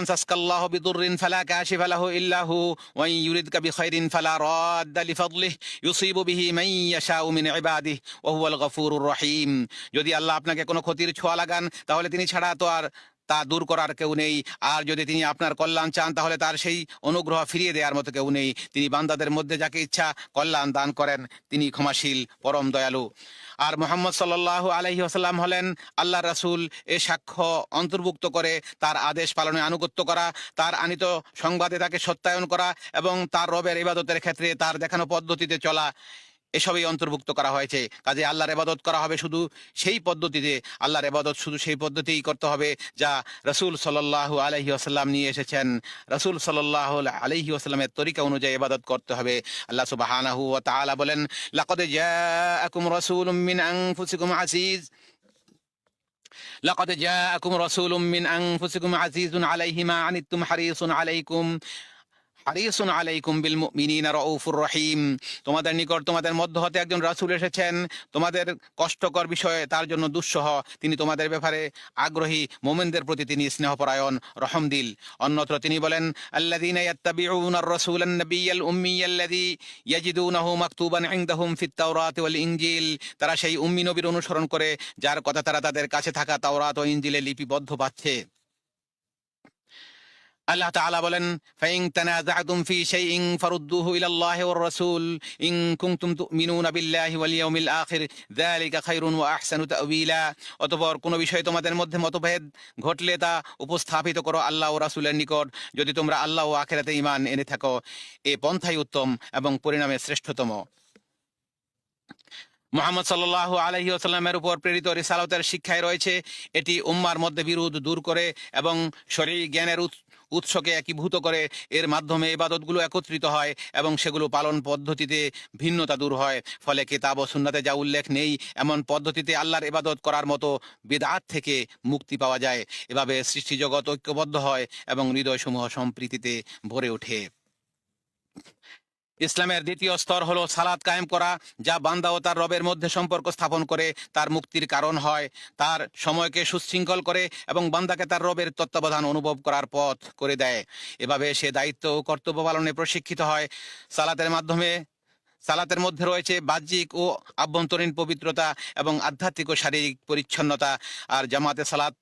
ইয়ামসাসকাল্লাহু বিদুররিন ফালা কাশিফা লাহু ইল্লা হু ওয়া ইন ইউরিদকা বিখাইরিন ফালা রাদ্দা লিফাদলিহি ইউসিবু বিহি মান ইয়াশাউ মিন ইবাদিহি ওয়া হুয়াল গফুরুর রহিম। যদি আল্লাহ আপনাকে কোনো ক্ষতির ছোঁয়া লাগান তাহলে তিনি ছাড়া তো আর তা দূর করার কেউ নেই, আর যদি তিনি আপনার কল্যাণ চান তাহলে তার সেই অনুগ্রহ ফিরিয়ে দেওয়ার মতো কেউ নেই। তিনি বান্দাদের মধ্যে যাকে ইচ্ছা কল্যাণ দান করেন, তিনি ক্ষমাশীল পরম দয়ালু। আর মুহাম্মদ সাল্লাল্লাহু আলাইহি ওয়াসাল্লাম হলেন আল্লাহ রাসূল। এ সাক্ষ্য অন্তর্ভুক্ত করে তার আদেশ পালনে আনুগত্য করা, তার আনিত সংবাদে তাকে সত্যায়ন করা এবং তার রবের ইবাদতের ক্ষেত্রে তার দেখানো পদ্ধতিতে চলা, এসবই অন্তর্ভুক্ত করা হয়েছে। কাজে আল্লাহর ইবাদত করা হবে শুধু সেই পদ্ধতিতে, আল্লাহর ইবাদত শুধু সেই পদ্ধতিই করতে হবে যা রাসূল সাল্লাল্লাহু আলাইহি ওয়াসাল্লাম নিয়ে এসেছেন। রাসূল সাল্লাল্লাহু আলাইহি ওয়াসাল্লামের তরিকা অনুযায়ী ইবাদত করতে হবে। আল্লাহ সুবহানাহু ওয়া তাআলা বলেন, লাকাদ জাআকুম রাসূলুম মিন আনফুসিকুম আজিজ লাকাদ জাআকুম রাসূলুম মিন আনফুসিকুম আজিজুন আলাইহি মা আনিতুম হারিসুন আলাইকুম বিল মুমিনিনা রাউফুর রহিম। তোমাদের নিকট তোমাদের মধ্য হতে একজন রাসূল এসেছেন, তোমাদের কষ্টকর বিষয়ে তার জন্য দুঃসহ, তিনি তোমাদের ব্যাপারে আগ্রহী, মুমিনদের প্রতি তিনি স্নেহপরায়ণ, রহমদিল। অন্যত্র তিনি বলেন, আল্লাযীনা ইয়াত্তাবিউনার রাসূলান নাবিয়্যাল উম্মিয়্যাল্লাযী ইয়াজিদুনাহু মাকতুবান ইনদাহুম ফিত তাওরাতি ওয়াল ইনজিল। তারা সেই উম্মি নবীর অনুসরণ করে যার কথা তারা তাদের কাছে থাকা তাওরাত ও ইনজিলে লিপিবদ্ধ পাচ্ছে। আল্লাহ তাআলা বলেন, ফাইন তানাযাতুম ফি শাইইন ফারুদ্দুহু ইলাল্লাহি ওয়ার রাসূল ইন কুনতুম তুমিনুনা বিল্লাহি ওয়াল ইয়াউমিল আখির যালিকা খায়রুন ওয়া আহসানু তা'ওয়িলা। অতঃপর কোনো বিষয়ে তোমাদের মধ্যে মতভেদ ঘটলে তা উপস্থাপিত করো আল্লাহ ও রাসূলের নিকট, যদি তোমরা আল্লাহ ও আখিরাতে ঈমান এনে থাকো। এ পন্থাই উত্তম এবং পরিণামে শ্রেষ্ঠতম। মুহাম্মদ সাল্লাল্লাহু আলাইহি ওয়াসাল্লামের উপর প্রেরিত রিসালাতের শিক্ষায় রয়েছে এটি উম্মার মধ্যে বিরোধ দূর করে এবং শরঈ জ্ঞানের উৎসকে একীভূত করে। এর মাধ্যমে ইবাদতগুলো একত্রিত হয় এবং সেগুলো পালন পদ্ধতিতে ভিন্নতা দূর হয়। ফলে কিতাব ও সুন্নাতে যা উল্লেখ নেই এমন পদ্ধতিতে আল্লাহর ইবাদত করার মতো বিদআত থেকে মুক্তি পাওয়া যায়। এভাবে সৃষ্টি জগৎ ঐক্যবদ্ধ হয় এবং হৃদয়সমূহ সম্প্রীতিতে ভরে ওঠে। ইসলামের দ্বিতীয় স্তর হলো সালাত কায়েম করা, যা বান্দা ও তার রবের মধ্যে সম্পর্ক স্থাপন করে তার মুক্তির কারণ হয়, তার সময়কে সুশৃঙ্খল করে এবং বান্দাকে তার রবের তত্ত্বাবধান অনুভব করার পথ করে দেয়। এভাবে সে দায়িত্ব ও কর্তব্য পালনে প্রশিক্ষিত হয়। সালাতের মধ্যে রয়েছে বাহ্যিক ও আভ্যন্তরীণ পবিত্রতা এবং আধ্যাত্মিক ও শারীরিক পরিচ্ছন্নতা। আর জামাতে সালাত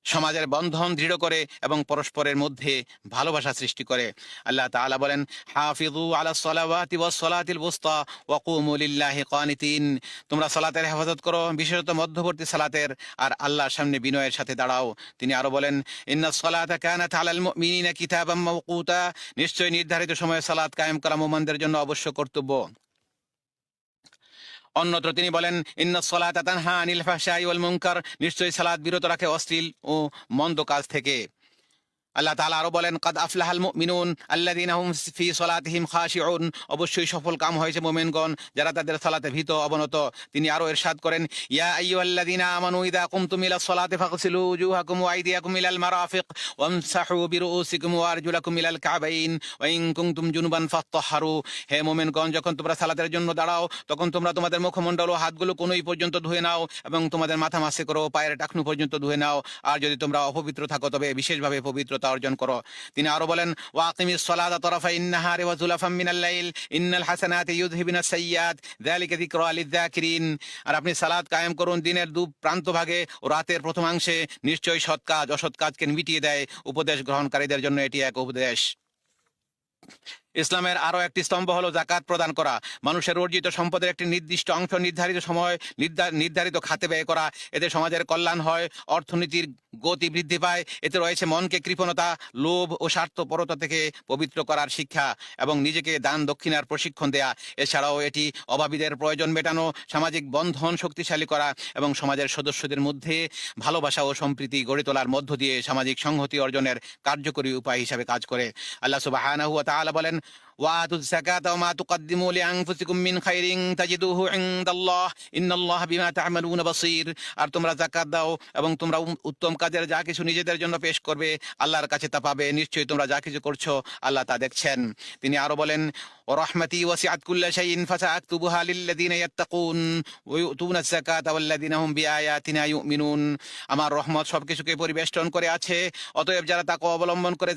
সমাজের বন্ধন দৃঢ় করে এবং পরস্পরের মধ্যে ভালোবাসা সৃষ্টি করে। আল্লাহ তাআলা বলেন, হাফিযু আলাস সালাওয়াতি ওয়াস সালাতিল বুসতা ওয়া কুমু লিল্লাহি কানিতিন। তোমরা সালাতের হেফাজত করো, বিশেষত মধ্যবর্তী সালাতের, আর আল্লাহর সামনে বিনয়ের সাথে দাঁড়াও। তিনি আরো বলেন, ইন্নাস সালাতা কানাত আলাল মুমিনিনা কিতাবাম মাওকুতা। নিশ্চয়ই নির্ধারিত সময়ে সালাত কায়েম করা মুমিনদের জন্য অবশ্য কর্তব্য। অন্যত্র তিনি বলেন, ইন্নাস সালাতা তানহা আনিল ফাহশাই ওয়াল মুনকার। নিশ্চয়ই সালাত বিরত রাখে অশ্লীল ও মন্দ কাজ থেকে। আল্লাহ তাআলা আরো বলেন, কাদ আফলাহাল মুমিনুন আল্লাযীনা হুম ফি সালাতিহিম খাশিউন। অবশ্যই সফল কাম হয়েছে মুমিনগণ যারা তাদের সালাতে ভীত অবনত। তিনি আরো ইরশাদ করেন, ইয়া আইয়ুহাল্লাযীনা আমানু ইযা কুমতুম ইলাস সালাতি ফাগসিলু উজুহাকুম ওয়া আইদিয়াকুম ইলাল মারাফিক ওয়ামসাহু বিরুউসিকুম ওয়া আরজুলাকুম ইলাল কাবাইন ওয়া ইন কুনতুম জুনুবান ফাত্তাহহারু। হে মুমিনগণ, যখন তোমরা সালাতের জন্য দাঁড়াও তখন তোমরা তোমাদের মুখমণ্ডল ও হাতগুলো কোনই পর্যন্ত ধুয়ে নাও এবং তোমাদের মাথা মাসে করো, পায়ের টাকনু পর্যন্ত ধুয়ে নাও। আর যদি তোমরা অপবিত্র থাকো তবে বিশেষভাবে পবিত্রতা অর্জন করো। তিনি আরো বলেন, ওয়াকিমিস সালাতা তারাফাইন নাহারি ওয়া যুলাফাম মিনাল লাইল ইন্নাল হাসানাতি ইউযহিবুনাস সাইয়্যাত যালিকা যিকরা লিয-যাকিরিন। আর আপনি সালাত কায়েম করুন দিনের দু প্রান্তভাগে ও রাতের প্রথমাংশে। নিশ্চয়ই সৎ কাজ অসৎ কাজকে মিটিয়ে দেয়। উপদেশ গ্রহণকারীদের জন্য এটি এক উপদেশ। ইসলামের আরো একটি স্তম্ভ হলো যাকাত প্রদান করা। মানুষের অর্জিত সম্পদের একটি নির্দিষ্ট অংশ নির্ধারিত সময় নির্ধারিত খাতে ব্যয় করা। এতে সমাজের কল্যাণ হয়, অর্থনীতির গতি বৃদ্ধি পায়। এতে রয়েছে মনকে কৃপণতা, লোভ ও স্বার্থপরতা থেকে পবিত্র করার শিক্ষা এবং নিজেকে দান দক্ষিণার প্রশিক্ষণ দেয়া। এছাড়াও এটি অভাবীদের প্রয়োজন মেটানো, সামাজিক বন্ধন শক্তিশালী করা এবং সমাজের সদস্যদের মধ্যে ভালোবাসা ও সম্প্রীতি গড়ে তোলার মধ্য দিয়ে সামাজিক সংহতি অর্জনের কার্যকরী উপায় হিসাবে কাজ করে। আল্লাহ সুবহানাহু ওয়া তাআলা বলেন, وآتوا الزكاة وما تقدموا لأنفسكم من خير تجدوه عند الله إن الله بما تعملون بصير। আর তোমরা যাকাত দাও এবং তোমরা উত্তম কাজের যা কিছু নিজেদের জন্য পেশ করবে আল্লাহর কাছে তা পাবে, নিশ্চয়ই তোমরা যা কিছু করছো আল্লাহ তা দেখছেন। তিনি আরো বলেন, ورحمتي وسعت كل شيء فسأكتبها للذين يتقون ويؤتون الزكاة والذين هم بآياتنا يؤمنون। আমার রহমত সবকিছুকে পরিবেষ্টন করে আছে, অতএব যারা তাকে অবলম্বন করে